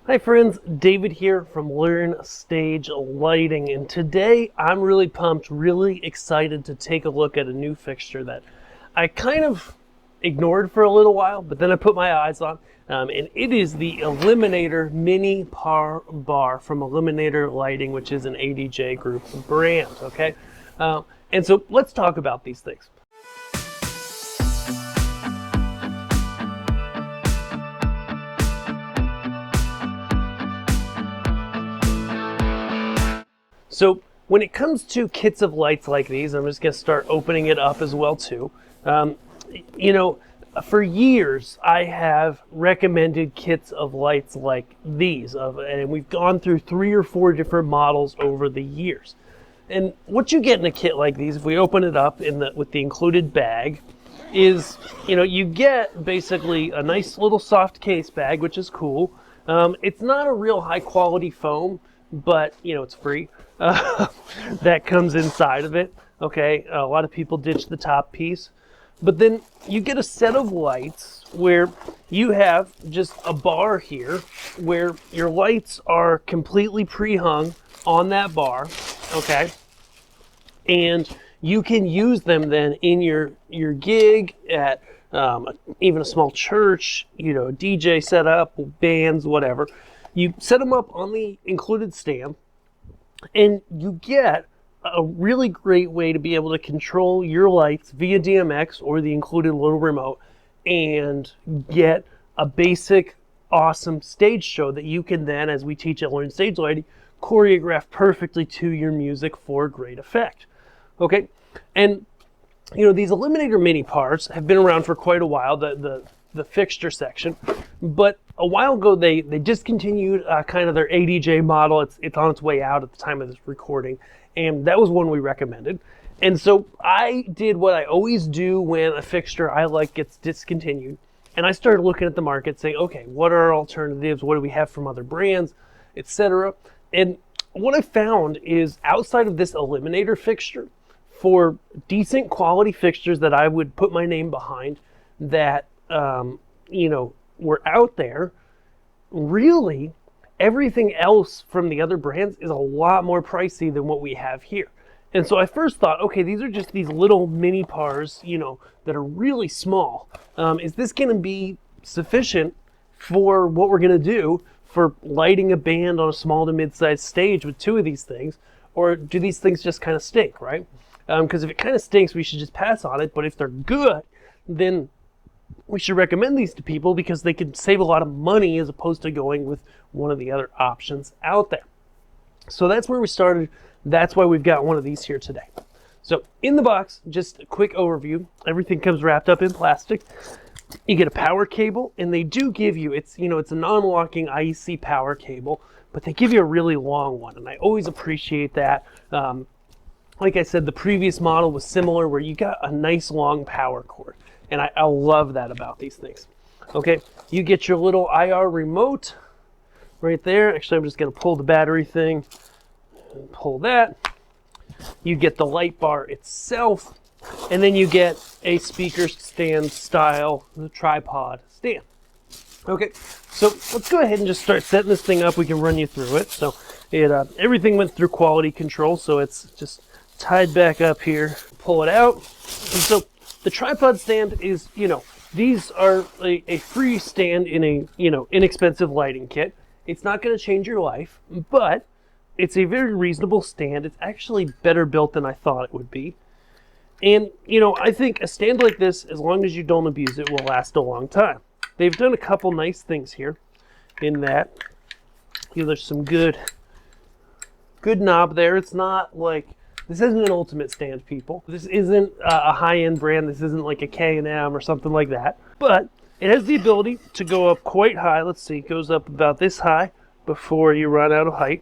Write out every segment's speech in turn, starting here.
Hi friends, David here from Learn Stage Lighting, and today I'm really pumped, really excited to take a look at a new fixture that I kind of ignored for a little while, but then I put my eyes on, and it is the Eliminator Mini Par Bar from Eliminator Lighting, which is an ADJ Group brand, okay? And so let's talk about these things. So when it comes to kits of lights like these, I'm just going to start opening it up as well too. For years I have recommended kits of lights like these, and we've gone through 3 or 4 different models over the years. And what you get in a kit like these, if we open it up with the included bag, is you get basically a nice little soft case bag, which is cool. It's not a real high quality foam, but it's free. That comes inside of it. Okay, a lot of people ditch the top piece, but then you get a set of lights where you have just a bar here where your lights are completely pre-hung on that bar. Okay, and you can use them then in your gig at even a small church, DJ setup, bands, whatever. You set them up on the included stand, and you get a really great way to be able to control your lights via DMX or the included little remote and get a basic awesome stage show that you can then, as we teach at Learn Stage Lighting, choreograph perfectly to your music for great effect. Okay, and these Eliminator Mini Pars have been around for quite a while, the fixture section, but a while ago they discontinued kind of their ADJ model. It's on its way out at the time of this recording, and that was one we recommended. And so I did what I always do when a fixture I like gets discontinued, and I started looking at the market saying, okay, what are our alternatives? What do we have from other brands, etc. And what I found is, outside of this Eliminator fixture, for decent quality fixtures that I would put my name behind, that were out there, really everything else from the other brands is a lot more pricey than what we have here. And so I first thought, okay, these are just these little mini pars, that are really small. Is this going to be sufficient for what we're going to do for lighting a band on a small to mid-sized stage with 2 of these things? Or do these things just kind of stink, right? Because if it kind of stinks, we should just pass on it. But if they're good, then we should recommend these to people because they can save a lot of money as opposed to going with one of the other options out there. So that's where we started. That's why we've got one of these here today. So in the box, just a quick overview. Everything comes wrapped up in plastic. You get a power cable, and they do give you, it's a non-locking IEC power cable, but they give you a really long one, and I always appreciate that. Like I said, the previous model was similar, where you got a nice long power cord, and I love that about these things. Okay, you get your little IR remote right there. Actually, I'm just going to pull the battery thing and pull that. You get the light bar itself, and then you get a speaker stand style tripod stand. Okay, so let's go ahead and just start setting this thing up. We can run you through it. So everything went through quality control, so it's just tied back up here. Pull it out. And so the tripod stand is, these are a free stand in a inexpensive lighting kit. It's not going to change your life, but it's a very reasonable stand. It's actually better built than I thought it would be. And, I think a stand like this, as long as you don't abuse it, will last a long time. They've done a couple nice things here in that, there's some good knob there. It's not like, this isn't an ultimate stand, people. This isn't a high-end brand. This isn't like a K&M or something like that. But it has the ability to go up quite high. Let's see, it goes up about this high before you run out of height.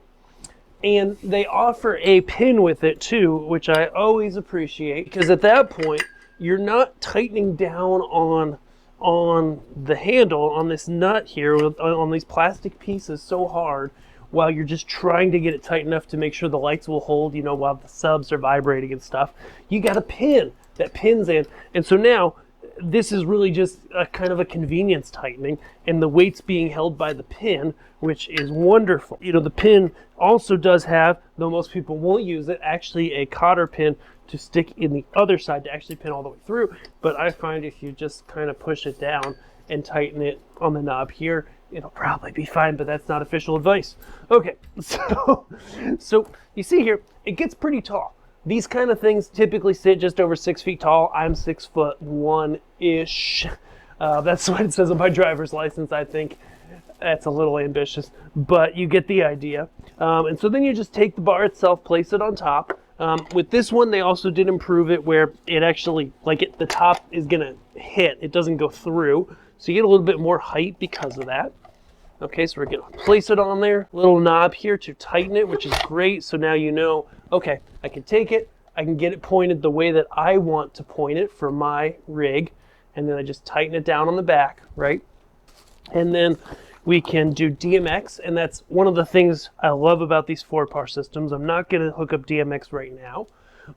And they offer a pin with it too, which I always appreciate, because at that point, you're not tightening down on the handle, on this nut here, on these plastic pieces so hard, while you're just trying to get it tight enough to make sure the lights will hold, while the subs are vibrating and stuff. You got a pin that pins in. And so now, this is really just a kind of a convenience tightening, and the weight's being held by the pin, which is wonderful. You know, the pin also does have, though most people won't use it, actually a cotter pin to stick in the other side to actually pin all the way through. But I find if you just kind of push it down and tighten it on the knob here, it'll probably be fine, but that's not official advice. Okay, so you see here, it gets pretty tall. These kind of things typically sit just over 6 feet tall. I'm 6'1"-ish. That's what it says on my driver's license. I think that's a little ambitious, but you get the idea. And so then you just take the bar itself, place it on top. With this one, they also did improve it where it actually, the top is gonna hit. It doesn't go through. So you get a little bit more height because of that. Okay, so we're gonna place it on there. Little knob here to tighten it, which is great. So now you know, okay, I can take it, I can get it pointed the way that I want to point it for my rig. And then I just tighten it down on the back, right? And then we can do DMX, and that's one of the things I love about these 4-par systems. I'm not gonna hook up DMX right now,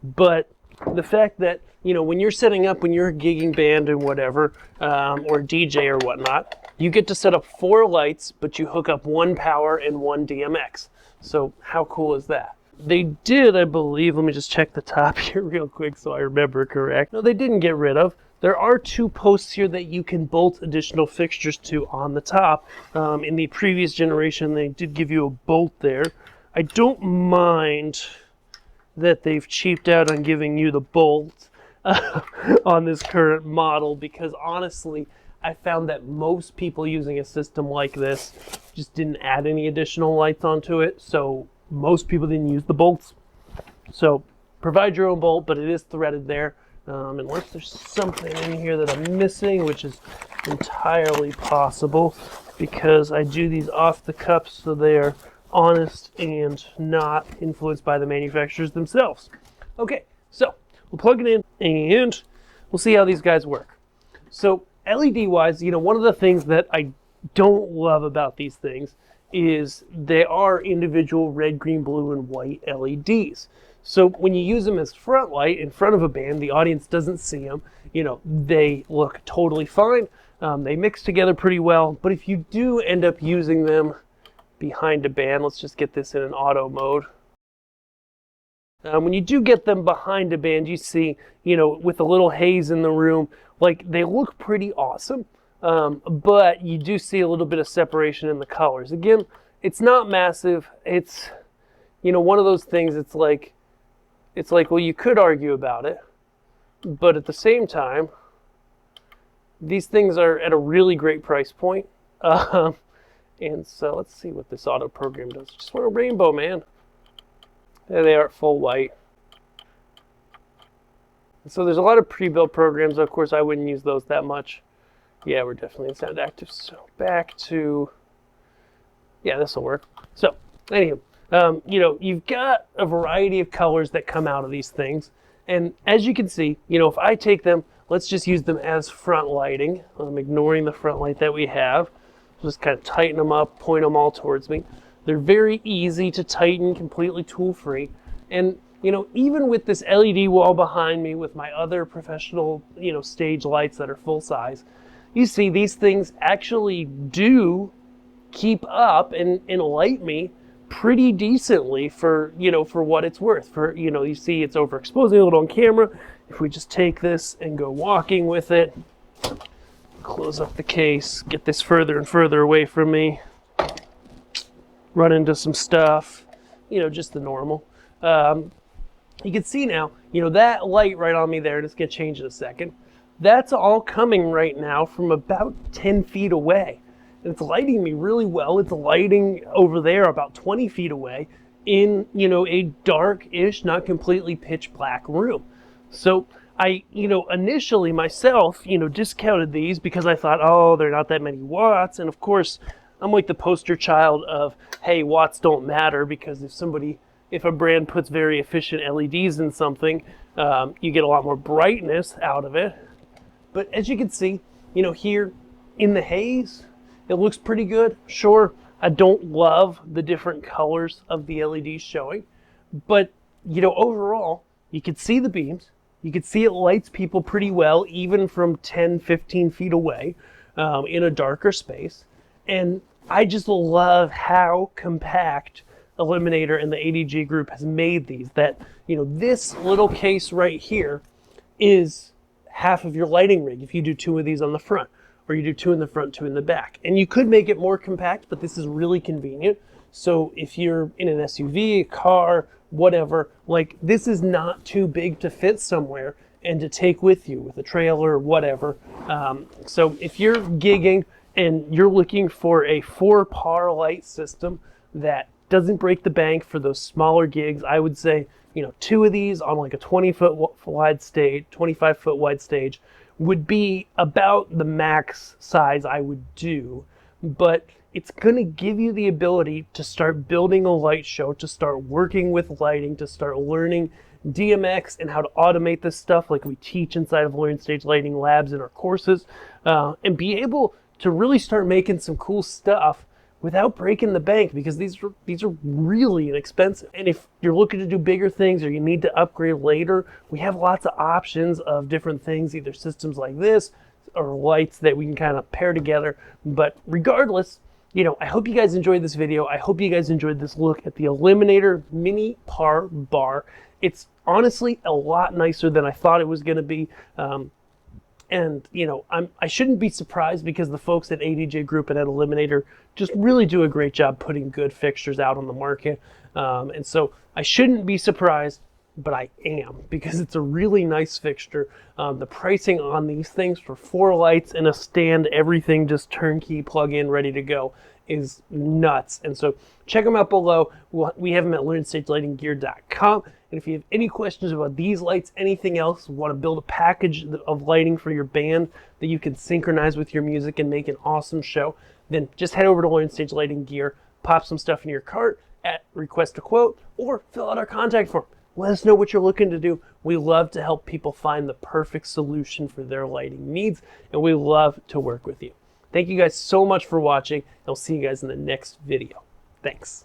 but the fact that, you know, when you're setting up, when you're a gigging band and whatever, or DJ or whatnot, you get to set up 4 lights, but you hook up 1 power and 1 DMX. So how cool is that? They did, I believe, let me just check the top here real quick so I remember correct. No, they didn't get rid of. There are 2 posts here that you can bolt additional fixtures to on the top. In the previous generation, they did give you a bolt there. I don't mind that they've cheaped out on giving you the bolt on this current model, because honestly, I found that most people using a system like this just didn't add any additional lights onto it, so most people didn't use the bolts. So provide your own bolt, but it is threaded there. Unless there's something in here that I'm missing, which is entirely possible, because I do these off the cuff so they are honest and not influenced by the manufacturers themselves. Okay, so we'll plug it in and we'll see how these guys work. So LED wise, you know, one of the things that I don't love about these things is they are individual red, green, blue, and white LEDs. So when you use them as front light in front of a band, the audience doesn't see them. You know, they look totally fine. They mix together pretty well. But if you do end up using them behind a band, let's just get this in an auto mode. When you do get them behind a band, you see, you know, with a little haze in the room, like they look pretty awesome. But you do see a little bit of separation in the colors. Again, it's not massive. It's, you know, one of those things, it's like, well, you could argue about it, but at the same time, these things are at a really great price point. And so let's see what this auto program does. Just want a rainbow, man. There they are at full white. So there's a lot of pre-built programs. Of course, I wouldn't use those that much. Yeah, we're definitely in sound active. So back to, yeah, this will work. So anywho, you know, you've got a variety of colors that come out of these things. And as you can see, you know, if I take them, let's just use them as front lighting. I'm ignoring the front light that we have. Just kind of tighten them up, point them all towards me. They're very easy to tighten, completely tool-free. And, you know, even with this LED wall behind me with my other professional, you know, stage lights that are full size, you see these things actually do keep up and light me pretty decently for, you know, for what it's worth. For, you know, you see it's overexposing a little on camera. If we just take this and go walking with it, close up the case, get this further and further away from me, run into some stuff, you know, just the normal. You can see now, you know, that light right on me there, and it's going to change in a second. That's all coming right now from about 10 feet away. And it's lighting me really well. It's lighting over there about 20 feet away in, you know, a dark-ish, not completely pitch black room. So I, you know, initially myself, you know, discounted these because I thought, oh, they're not that many watts. And of course, I'm like the poster child of, hey, watts don't matter, because if a brand puts very efficient LEDs in something, you get a lot more brightness out of it. But as you can see, you know, here in the haze, it looks pretty good. Sure, I don't love the different colors of the LEDs showing, but, you know, overall, you can see the beams, You can see it lights people pretty well, even from 10, 15 feet away in a darker space. And I just love how compact Eliminator and the ADG group has made these, that, you know, this little case right here is half of your lighting rig if you do 2 of these on the front, or you do 2 in the front, 2 in the back. And you could make it more compact, but this is really convenient. So if you're in an SUV, a car, whatever, like, this is not too big to fit somewhere and to take with you with a trailer or whatever. So if you're gigging and you're looking for a 4-par light system that doesn't break the bank for those smaller gigs, I would say, you know, 2 of these on like a 20-foot wide stage, 25-foot wide stage would be about the max size I would do. But it's going to give you the ability to start building a light show, to start working with lighting, to start learning DMX and how to automate this stuff like we teach inside of Learn Stage Lighting Labs in our courses, and be able to really start making some cool stuff without breaking the bank, because these are really inexpensive. And if you're looking to do bigger things or you need to upgrade later, we have lots of options of different things, either systems like this or lights that we can kind of pair together. But regardless, you know, I hope you guys enjoyed this video. I hope you guys enjoyed this look at the Eliminator Mini Par Bar. It's honestly a lot nicer than I thought it was going to be. And, you know, I shouldn't be surprised, because the folks at ADJ Group and at Eliminator just really do a great job putting good fixtures out on the market. And so I shouldn't be surprised, but I am, because it's a really nice fixture. The pricing on these things for 4 lights and a stand, everything just turnkey, plug in, ready to go, is nuts. And so check them out below. We have them at LearnStageLightingGear.com. And if you have any questions about these lights, anything else, want to build a package of lighting for your band that you can synchronize with your music and make an awesome show, then just head over to Learn Stage Lighting Gear, pop some stuff in your cart at Request a Quote, or fill out our contact form. Let us know what you're looking to do. We love to help people find the perfect solution for their lighting needs, and we love to work with you. Thank you guys so much for watching. I'll see you guys in the next video. Thanks.